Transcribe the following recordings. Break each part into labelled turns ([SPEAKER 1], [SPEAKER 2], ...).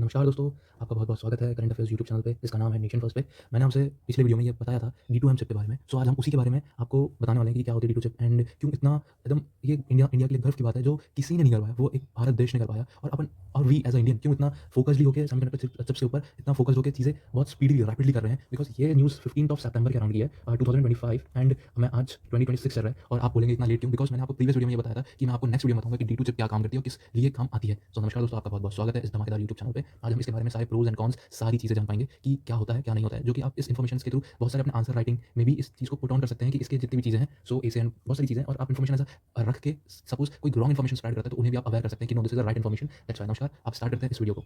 [SPEAKER 1] नमस्कार दोस्तों, आपका बहुत-बहुत स्वागत है करंट अफेयर्स यूट्यूब चैनल पे, जिसका नाम है नेशन फर्स्ट पे। मैंने आपसे पिछले वीडियो में ये बताया था D2M चिप के बारे में। सो आज हम उसी के बारे में आपको बताने वाले हैं कि क्या होती है D2 चिप एंड क्यों इतना एकदम ये इंडिया इंडिया के लिए गर्व की बात है जो किसी ने नहीं कर पाया, वो एक भारत देश ने कर पाया और अपन और वी एज़ अ इंडियन क्यों इतना फोकस्डली होके सेमीकंडक्टर चिप्स के ऊपर इतना फोकस्ड होके चीज़ें बहुत स्पीडीली रैपिडली कर रहे हैं। बिकॉज़ ये न्यूज़ 15th ऑफ सितंबर के अराउंड की है 2025 एंड मैं आज 2026 चल रहा है और आप बोलेंगे इतना लेट क्यों? बिकॉज़ मैंने आपको प्रीवियस वीडियो में ये बताया था कि मैं आपको नेक्स्ट वीडियो में बताऊँगा कि D2 चिप क्या काम करती है और किस लिए काम आती है। सो नमस्कार दोस्तों, आपका बहुत-बहुत स्वागत है इस धमाकेदार यूट्यूब चैनल पे। आज हम इसके बारे में सारे प्रोज़ एंड कॉन्स सारी चीज़ें जान पाएँगे कि क्या होता है, क्या नहीं होता है, जो कि आप इस इन्फॉर्मेशंस के थ्रू बहुत सारे अपने आंसर राइटिंग में भी इस चीज़ को पुट ऑन कर सकते हैं कि इसके जितनी भी चीज़ें हैं, सो ऐसे एंड बहुत सारी चीज़ें हैं और आप इन्फॉर्मेशन ऐसा रख के सपोज़ कोई रॉन्ग इन्फॉर्मेशन स्प्रेड करता है तो उन्हें भी आप अवेयर कर सकते हैं कि no this is the right information. That's why नमस्कार, आप स्टार्ट करते हैं इस वीडियो को।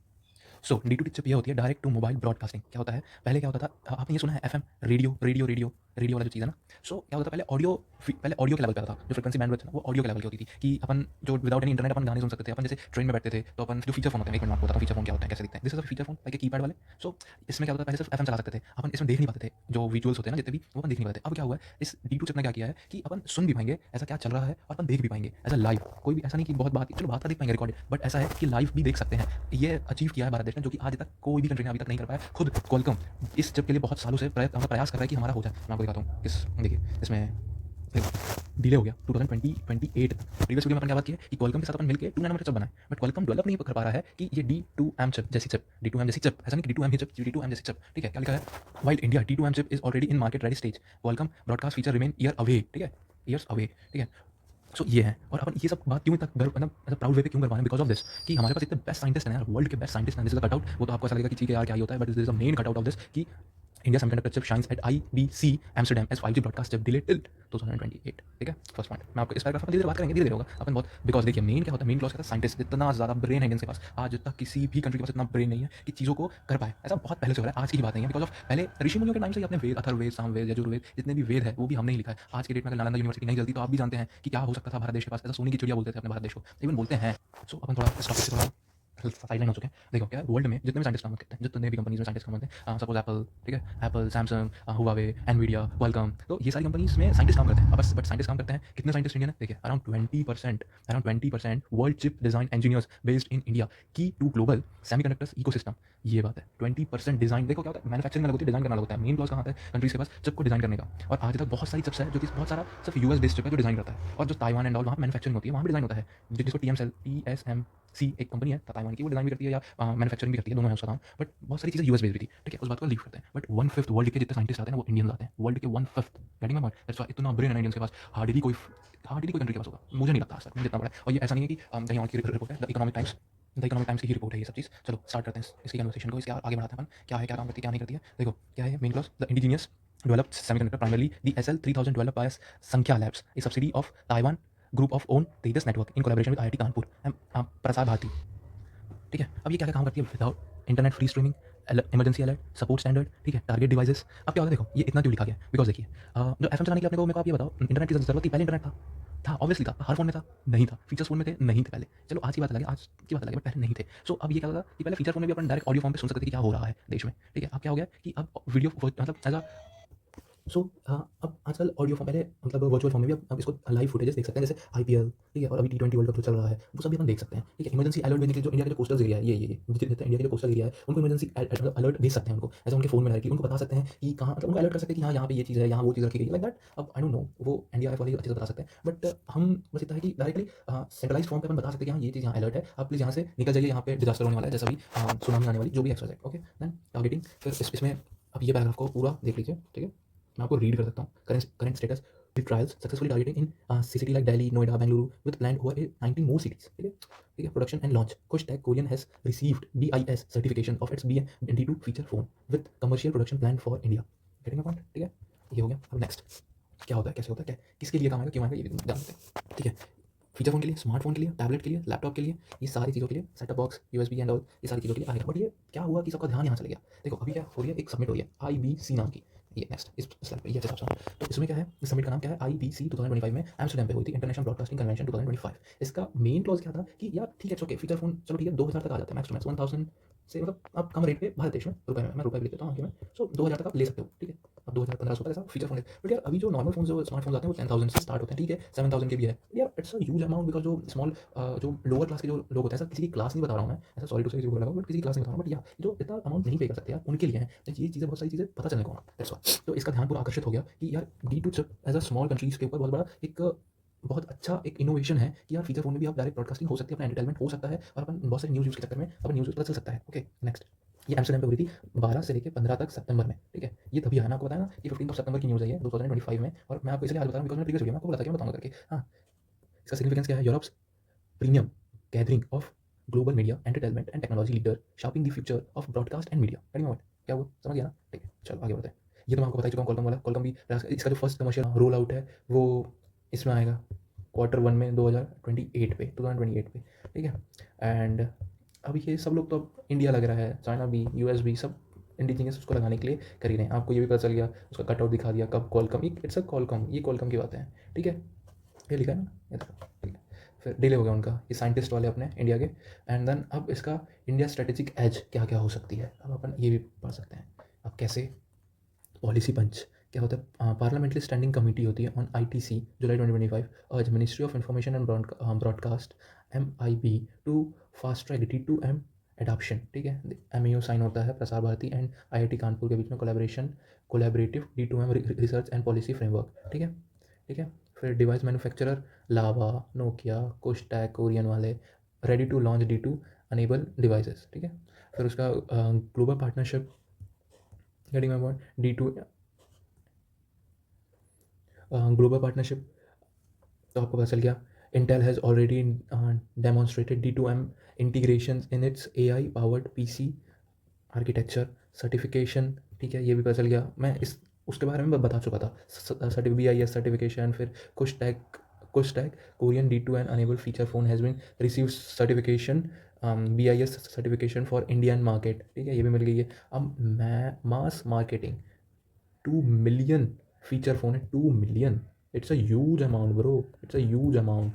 [SPEAKER 1] सो D2 चिप ये होती है डायरेक्ट टू मोबाइल ब्रॉडकास्टिंग। क्या होता है, पहले क्या होता था, आपने ये सुना है एफएम रेडियो वाला जो चीज़ है ना। सो क्या होता था, पहले ऑडियो के लेवल पे आता था, जो फ्रीक्वेंसी बैंडविड्थ है ना वो ऑडियो के लेवल की होती थी कि अपन जो विदाउट एनी इंटरनेट अपन गाने सुन सकते थे। अपन जैसे ट्रेन में बैठते थे तो अपन जो फीचर फोन होते हैं, एक मिनट में आपको बताता हूँ फीचर फोन क्या होते हैं, कैसे दिखते हैं। This is a feature phone like keypad वाले। सो इसमें क्या होता था, पहले सिर्फ एफएम चला सकते थे, अपन इसमें देख नहीं पाते थे जो विजुअल्स होते हैं ना जितने भी, वो अपन देख नहीं पाते थे। अब क्या हुआ है, इस D2 चिप ने क्या किया है कि अपन सुन भी पाएंगे ऐसा क्या चल रहा है और अपन देख भी पाएंगे एज अ लाइव। कोई भी ऐसा नहीं कि बहुत बात, चलो बात का देख पाएंगे रिकॉर्डेड, बट ऐसा है कि लाइव भी देख सकते हैं। ये अचीव किया है भारत देश ने, जो कि आज तक कोई भी कंट्री ने अभी तक नहीं कर पाया। खुद क्वालकॉम इस चिप के लिए बहुत सालों से प्रयास कर रहा है कि हमारा हो जाए। मैं आपको दिखाता हूँ किस, देखिए इसमें डिले हो गया 2028 तक। प्रीवियस वीडियो में अपन क्या बात की है कि क्वालकॉम के साथ अपन मिलके 2 नैनोमीटर चिप बनाए, बट क्वालकॉम डेवलप नहीं कर पा रहा है कि ये D2M चिप जैसी चिप, D2M जैसी चिप, ऐसा नहीं कि D2M ही चिप, D2M जैसी चिप, ठीक है। क्या लिखा है, while India D2M chip is already in market ready stage, Qualcomm broadcast feature remain year away, ठीक है, ईयर्स अवे, ठीक है। सो ये है, और अपन ये सब बात क्यों तक गर्व, मतलब ऐसा प्राउड वे पे क्यों कर पा रहे हैं, बिकॉज ऑफ दिस कि हमारे पास इतने बेस्ट साइंटिस्ट हैं यार, वर्ल्ड के बेस्ट साइंटिस्ट हैं। This is a cutout. वो तो आपको ऐसा लगेगा कि ठीक है यार क्या ही होता है, but this is a main cutout of this कि India semiconductor chip shines at IBC Amsterdam as 5G broadcast chip delay till 2028, ठीक है। फर्स्ट पॉइंट मैं आपको इस पैराग्राफ में धीरे-धीरे बात करेंगे, धीरे-धीरे होगा अपन बहुत, बिकॉज देखिए मेन क्या होता है, मेन क्लॉज कहता है साइंटिस्ट, इतना ज़्यादा ब्रेन है इंडियंस के पास। आज तक किसी भी कंट्री के पास इतना ब्रेन नहीं है कि चीज़ों को कर पाए। ऐसा बहुत पहले से हो रहा है, आज की बात नहीं है, बिकॉज ऑफ पहले ऋषि मुनियों के टाइम से ही अपने वेद, अथर्ववेद, सामवेद, यजुर्वेद, जितने भी वेद है वो भी हमने ही लिखा है। आज के डेट में अगर नालंदा यूनिवर्सिटी नहीं चलती तो आप भी जानते हैं कि क्या हो सकता था भारत देश के पास। ऐसा सोने की चिड़िया बोलते थे अपने भारत देश को, इवन बोलते हैं। सो अपन थोड़ा इस टॉपिक से थोड़ा साइडलाइन हो चुके हैं। देखो क्या है, वर्ल्ड में जितने भी साइंटिस्ट काम करते हैं, जितने भी कंपनीज में साइंटिस्ट काम करते हैं, सपोज एप्पल, ठीक है, Apple, Samsung, Huawei, Nvidia, Qualcomm, तो ये सारी कंपनीज में साइंटिस्ट काम करते हैं। अब बस बट साइंटिस्ट काम करते हैं, कितने साइंटिस्ट इंडिया ने, देखिए around 20% world chip design engineers based in India की टू ग्लोबल सेमीकंडक्टर्स इकोसिस्टम। ये बात है, 20% डिजाइन। देखो क्या होता है, मैन्युफैक्चरिंग अलग होती है, डिजाइन करना अलग होता है। मेन क्लॉज कहाँ आता है, कंट्रीज के पास चिप को डिजाइन करने का। और आज तक बहुत सारी चिप्स है जो कि बहुत सारा सिर्फ यूएस बेस्ड चिप है जो डिजाइन करता है, और जो ताइवान एंड ऑल वहाँ मैन्युफैक्चरिंग होती है, वहाँ भी डिजाइन होता है। जिसको TSMC एक कंपनी है ताइवान की, वो डिजाइन भी करती है या मैन्युफैक्चरिंग भी करती है, दोनों है उसका काम। बट बहुत सारी चीज़ें यूएस बेस्ड भी थी, ठीक है, उस बात को लीव करते हैं। बट 1/5 वर्ल्ड के जितने साइंटिस्ट आते हैं ना वो इंडियंस आते हैं, वर्ल्ड के 1/5। Getting my point, that's why इतना ब्रेन है इंडियंस के पास, हार्डली कोई कंट्री के पास होगा, मुझे नहीं लगता आज तक, मुझे जितना पड़ा है। और ये ऐसा नहीं है कि कहीं और की रिपोर्ट है, द इकोनॉमिक टाइम्स की ही रिपोर्ट है ये सब चीज़। चलो स्टार्ट करते हैं इसकी कन्वर्सेशन को, इसके आगे बढ़ाते हैं अपन, क्या है, क्या काम करती है, क्या नहीं करती है। देखो क्या है main clause, the indigenous developed semiconductor primarily the SL3000 developed by Sankhya Labs, a subsidiary of Taiwan Group of Own Tejas Network in collaboration with IIT Kanpur and Prasar Bharati, ठीक है। अब ये क्या क्या काम करती है, without internet free streaming, emergency alert, support standard, ठीक है, टारगेट डिवाइसेस। अब क्या होता है, देखो ये इतना क्यों लिखा गया, बिकॉज देखिए जो एफएम चलाने के लिए अपने को, मेरे को आप ये बताओ इंटरनेट की जरूरत थी, पहले इंटरनेट था ऑब्वियसली था, हर फोन में था, नहीं था, फीचर्स फोन में थे, नहीं थे पहले। चलो आज की बात अलग है, आज की बात अलग है, बट पहले नहीं थे। सो अब ये क्या होगा कि पहले फीचर फोन में भी अपन डायरेक्ट ऑडियो फॉर्म पे सुन सकते थे कि क्या हो रहा है देश में, ठीक है। अब क्या हो गया कि अब वीडियो मतलब एज अ, सो अब आजकल ऑडियो फॉर्म, पहले मतलब वर्चुअल फॉर्म में भी अब इसको लाइव फुटेजेस देख सकते हैं, जैसे IPL, ठीक है, और अभी T20 वर्ल्ड कप जो चल रहा है वो सब भी अपन देख सकते हैं, ठीक है। इमरजेंसी अलर्ट भेजने के लिए जो इंडिया के जो कोस्टल एरिया है, ये जितने इंडिया के जो कोस्टल एरिया है उनको इमरजेंसी मतलब अलर्ट भेज सकते हैं, उनको ऐसा उनके फोन में डायरेक्टली उनको बता सकते हैं कि कहाँ, मतलब उनको अलर्ट कर सकते हैं कि हाँ यहाँ पे ये चीज़ है, यहाँ वो चीज़ रखी गई है, लाइक दैट। अब आई डोंट नो वो NDRF वाले अच्छे से बता सकते हैं, बट हम बस इतना है कि डायरेक्टली सेंट्रलाइज फॉर्म पे अपन बता सकते हैं कि हाँ ये चीज़ यहाँ अलर्ट है, आप प्लीज़ यहाँ से निकल जाइए, यहाँ पे डिजास्टर होने वाला है, जैसा भी सुनामी आने वाली, जो भी एक्सरसाइज, ओके। देन टारगेटिंग, फिर इसमें अब ये पैराग्राफ को पूरा देख लीजिए, ठीक है। मैं आपको रीड कर सकता हूँ, current status trials successfully targeting in city like Delhi, Noida, Bengaluru with plan over 19 more cities, ठीक है, ठीक है। प्रोडक्शन एंड लॉन्च, कुछ tech Korean has received BIS certification of its BM-D2 feature phone with commercial production plan for India. Getting my point, ठीक है। ये हो गया। अब नेक्स्ट क्या होता है, कैसे होता है, क्या किसके लिए काम आएगा, क्यों आएगा, ये भी जान लेते हैं, ठीक है। फीचर फोन के लिए, स्मार्टफोन के लिए, टैबलेट के लिए, लैपटॉप के लिए, ये सारी चीज़ों के लिए, setup box, USB and all, ये सारी चीज़ों के लिए आएगा। बट ये क्या हुआ कि सबका ध्यान यहाँ चले गया। देखो अभी क्या हो रही है, एक सबमिट हो रही है IBC नाम की, ये नेक्स्ट इस स्लाइड पे ये अच्छा सा। तो इसमें क्या है, इस समिट का नाम क्या है, IBC 2025 में एम्स्टरडम पे हुई थी, इंटरनेशनल ब्रॉडकास्टिंग कन्वेंशन 2025। इसका मेन क्लॉज क्या था कि यार ठीक है, ओके, फीचर फोन चलो ठीक है 2000 तक आ जाते हैं, मैक्स टू मैक्स 1000 से मतलब आप कम रेट पे भारत देश में रुपए में, मैं रुपए भी लिख देता हूँ आगे में, सो 2000 तक आप ले सकते हो, ठीक है। अब 2000 1500 तक ऐसा फीचर फोन है, बट यार अभी जो नॉर्मल फोन जो स्मार्टफोन आते हैं वो 10,000 से स्टार्ट होते हैं, ठीक है, 7,000 के भी है। यार it's a huge amount, because जो स्मॉल जो लोअर क्लास के जो लोग होते हैं, ऐसा किसी की क्लास नहीं बता रहा हूँ मैं, ऐसा सॉरी टू से किसी को लगा, बट किसी की क्लास नहीं बता रहा हूँ, बट यार जो इतना अमाउंट नहीं पे कर सकते यार उनके लिए है, तो ये चीज़ें बहुत सारी चीज़ें पता चलने को हैं, दैट्स व्हाई। तो इसका ध्यान पूरा आकर्षित हो गया कि यार D two chip as a small countries के ऊपर बहुत बड़ा एक बहुत अच्छा एक इनोवेशन है कि यार फीचर फोन में भी आप डायरेक्ट ब्रॉडकास्टिंग हो सकती है, अपना एंटरटेनमेंट हो सकता है, और अपन बहुत सारे न्यूज़ यूज़ के चक्कर में अपन न्यूज़ पता चल सकता है। ओके नेक्स्ट, ये एम्स्टरडैम पे हुई थी 12 से लेकर 15 तक सितंबर में, ठीक है। ये तभी आया ना, आपको बताया ना, ये 15 सितंबर की न्यूज़ है ये 2025 में, और मैं आपको इसलिए आज बता रहा हूँ बिकॉज मैं प्रीवियस वीडियो में आपको बोला था कि मैं बताऊंगा करके। हाँ, इसका सिग्निफिकेंस क्या है, Europe's premium gathering of global media entertainment and technology leader sharping the future of broadcast and media. क्या हुआ, समझ गया ना, ठीक है। चलो आगे बढ़ते हैं। ये तो मैं आपको बता ही चुका हूँ, कॉलकम वाला, कॉलकम भी इसका जो फर्स्ट कमर्शियल रोल आउट है वो इसमें आएगा Q1 में 2028 पे, ठीक है। एंड अभी ये सब लोग तो अब इंडिया लग रहा है, चाइना भी, यूएस भी, सब इंडिजीनियस उसको लगाने के लिए कर ही रहे हैं। आपको ये भी पता चल गया, उसका कटआउट दिखा दिया, कब कॉलकम, इट्स अ कॉलकम, ये कॉलकम की बातें हैं, ठीक है। ये लिखा है ना, ये देखो, ठीक है। फिर डिले हो गया उनका, ये साइंटिस्ट वाले अपने इंडिया के। एंड देन अब इसका इंडिया स्ट्रेटेजिक एज क्या क्या हो सकती है, अब अपन ये भी पढ़ सकते हैं। अब कैसे पॉलिसी पंच क्या होता है, पार्लियामेंट्री स्टैंडिंग कमेटी होती है on ITC July 2025 urge ministry of information and broadcast MIB to fast track D2M adoption, ठीक है। एमएओ साइन होता है प्रसार भारती एंड आईआईटी कानपुर के बीच में collaborative D2M research and policy framework, ठीक है, ठीक है। फिर डिवाइस मैन्युफैक्चरर लावा, नोकिया, कोस्टैक, कोरियन वाले ready to launch D2 enable devices, ठीक है। फिर उसका global partnership getting about D2 global partnership, तो आपको पता चल गया। Intel has already demonstrated D2M integration in its AI powered PC architecture certification, ठीक है, ये भी पता चल गया। मैं इस उसके बारे में बता चुका था, BIS सर्टिफिकेशन। फिर कुछ tag Korean D2M enable feature phone has been receive certification, BIS certification for Indian market, ठीक है, ये भी मिल गई है। अब मैं mass marketing 2 million feature phone है, 2 million, it's a huge amount bro, it's a huge amount.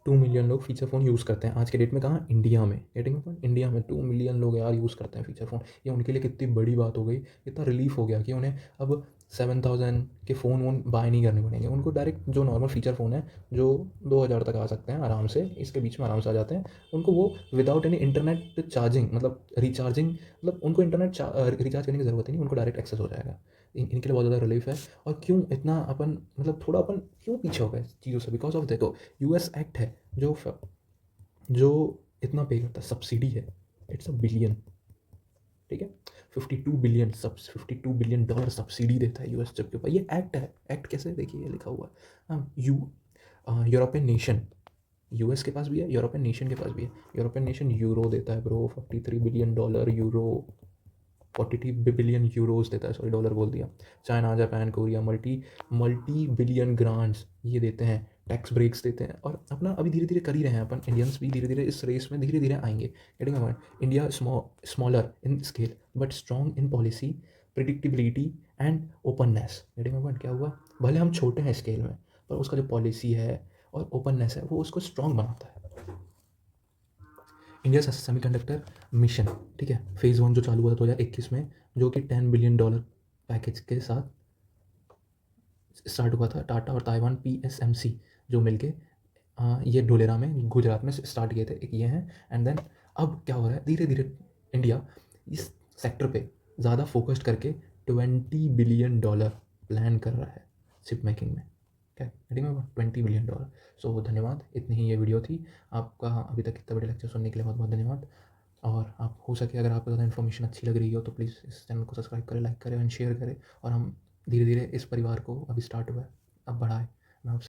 [SPEAKER 1] 2 million लोग फीचर फ़ोन यूज़ करते हैं आज के डेट में, कहाँ, इंडिया में, गेटिंग पॉइंट, इंडिया में 2 मिलियन लोग यार यूज़ करते हैं फीचर फ़ोन। ये उनके लिए कितनी बड़ी बात हो गई, इतना रिलीफ हो गया कि उन्हें अब 7,000 के फ़ोन वोन बाय नहीं करने पड़ेंगे, उनको डायरेक्ट जो नॉर्मल फीचर फ़ोन है जो 2,000 तक आ सकते हैं आराम से, इसके बीच में आराम से आ जाते हैं, उनको वो विदाउट एनी इंटरनेट चार्जिंग, मतलब रिचार्जिंग, मतलब उनको इंटरनेट रिचार्ज करने की ज़रूरत ही नहीं, उनको डायरेक्ट एक्सेस हो जाएगा। इनके लिए बहुत ज़्यादा रिलीफ है। और क्यों इतना अपन, मतलब थोड़ा अपन क्यों पीछे हो गए चीज़ों से, बिकॉज ऑफ देखो यूएस एक्ट है जो इतना पे करता है, सब्सिडी है, इट्स अ बिलियन, ठीक है। 52 बिलियन डॉलर सब्सिडी देता है यूएस चिप के ऊपर, ये एक्ट है। एक्ट कैसे, देखिए ये लिखा हुआ है। हाँ, यूरोपियन नेशन, यूएस के पास भी है, यूरोपियन नेशन के पास भी है। यूरोपियन नेशन यूरो देता है bro, $43 billion euro, 42 billion euros देता है, सॉरी डॉलर बोल दिया। China, Japan, Korea multi multi billion grants ये देते हैं, टैक्स ब्रेक्स देते हैं, और अपना अभी धीरे धीरे कर ही रहे हैं अपन इंडियंस भी, धीरे धीरे इस रेस में धीरे धीरे आएंगे। Getting point, India smaller in scale but strong in policy predictability and openness. Getting point, क्या हुआ, भले हम छोटे हैं स्केल में, पर उसका जो पॉलिसी है और ओपननेस है वो उसको स्ट्रॉन्ग बनाता है। इंडिया सेमीकंडक्टर मिशन, ठीक है, फेज़ 1 जो चालू हुआ था 2021 में, जो कि $10 बिलियन पैकेज के साथ स्टार्ट हुआ था। टाटा और ताइवान PSMC जो मिलके ये ढोलेरा में गुजरात में स्टार्ट किए थे, एक ये हैं। एंड देन अब क्या हो रहा है, धीरे धीरे इंडिया इस सेक्टर पे ज़्यादा फोकस्ड करके $20 बिलियन प्लान कर रहा है चिप मेकिंग में, क्या हेडिंग में $20 बिलियन। सो धन्यवाद, इतनी ही ये वीडियो थी। आपका अभी तक इतना बड़े लेक्चर सुनने के लिए बहुत बहुत धन्यवाद। और आप हो सके अगर आपको ज़्यादा इन्फॉर्मेशन अच्छी लग रही हो तो प्लीज़ इस चैनल को सब्सक्राइब करें, लाइक करें एंड शेयर करें, और हम धीरे धीरे इस परिवार को, अभी स्टार्ट हुआ है, अब बढ़ाएं। मैं आपसे